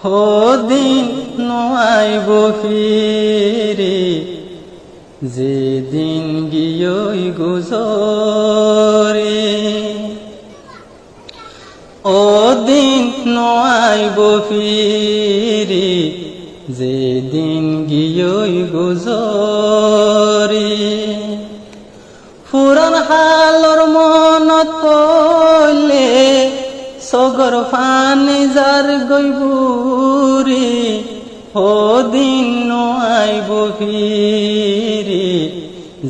দিন নয়াইব ফিরে যেদিন গিয়ই গুজরে দিন নয়াইব ফিরে যেদিন গিয়ই গুজরে পুরান হালর মনত পড়লে সগর ফানে যার গইবুরে দিন নয়াইব ফিরে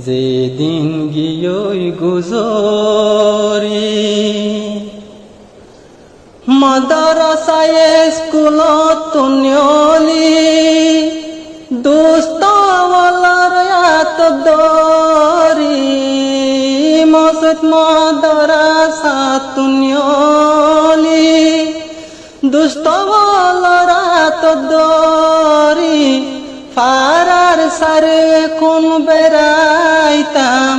যেদিন গিয়ই গুজরে মাদ্রাসায় স্কুলত তুনিয়লি দুস্তওয়ালার আত দরি মসজিদ মাদ্রাসা তুনিয়লি দুস্তওয়ালার আত দরি ফারার সারে কোন বেড়াইতাম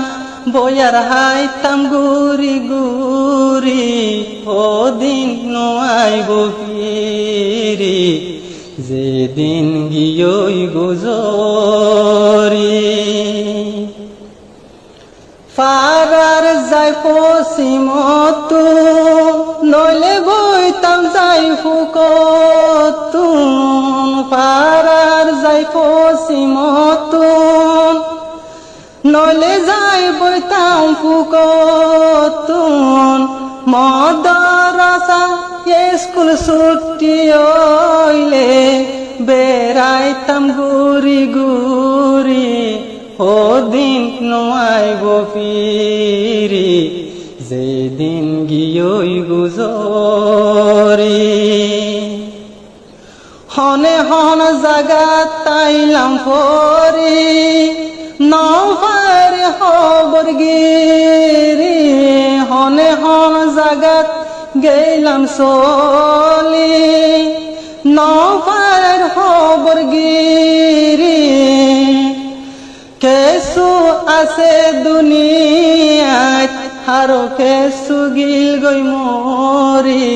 বয়ার হাইতাম গুরি গুরি দিন নয়াইব ফিরে যেদিন গিয়ই গুজরে ফারার যাই পশ্চিমতু নইলে বইতাম যাই ফুকতু ফারার যাই পশ্চিমতু নইলে যাই বইতাম ফুকতুন মাদ্রাসা স্কুল ছুটি হইলে বেড়াইতাম গুরি গুরি দিন নয়াইব ফিরে যেদিন গিয়ই গুজরে হনে হন জাগা তাইলাম ফরি নভার খবর গিরি হনে হন জাগাত গেলাম চলি নভার খবর গিরি কেসু আছে দুনিয়াত হারো কেসু গিল গই মরি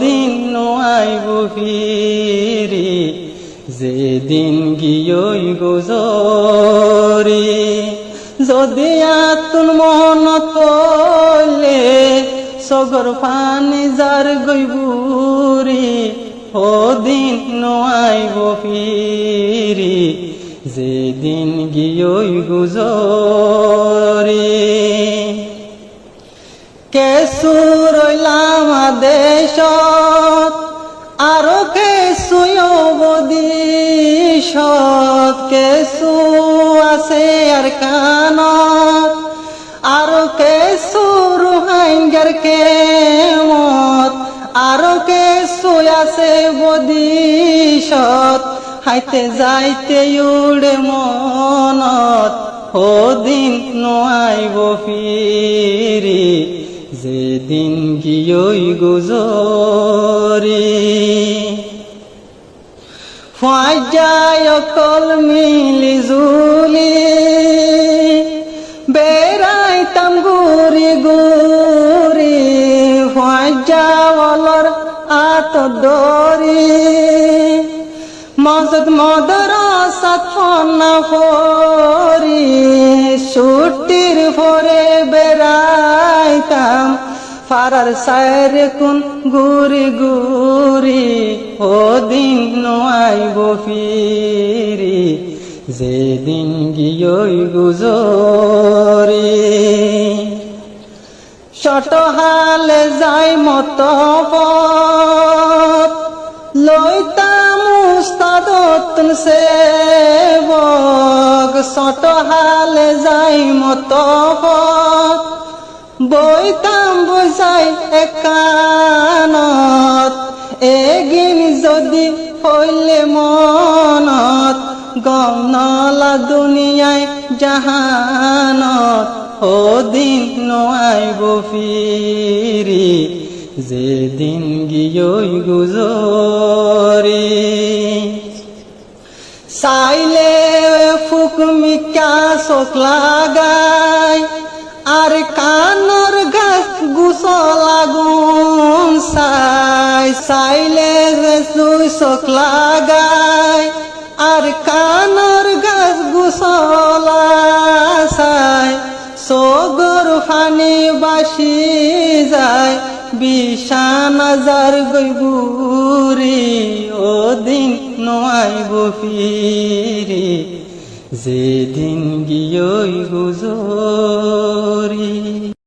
দিন নয়াইব ফিরে যেদিন গিয়ই গুজরে যদি আতুন মনত পড়লে সগর ফানে যার গইবুরি দিন নয়াইব ফিরে যেদিন গিয়ই গুজরে কেসু রইলাম দেশত আরো কেসু অবদিশত কেসু আছে আর কানত আরো কেসু রুহাইঙ্গার কেমত আরো কেসু আছে বদিশত হাইতে যাইতে উড়ে মনত দিন নয়াইব ফিরে যেদিন গিয়ই গুজরে ফাজায় অকল মিলি জুলি বেড়াইতাম গুরি গুরি ফাজাওয়ালার আত দরি মসজিদ মাদ্রাসাত ফনা ফরি ছুটির পরে বেড়াইতাম ফারার সাইরে কোন গুরি গুরি দিন নয়াইব ফিরে যেদিন গিয়ই গুজরে ছোট হালে যাই মত লইতাম উস্তাদতুন সেবক ছোট হালে যাই মত বইতাম বুঝাই একানত এগিন যদি হইলে মনত গম নলা দুনিয়ায় জাহানত দিন নয়াইব ফিরে যেদিন গিয়ই গুজরে চাইলে ফুকমিকা চোখ লাগাই আর কানর গাছ গুছ লাগুন চাই চাইলে যে তুই চোখ লাগাই আর কানর গাছ গুছলা চাই চোগর ফানি বাসি যায় বিশানা যার গৈবুরি ও দিন নোয়াইব ফিরি যেদিন গিয়ই গুজরি।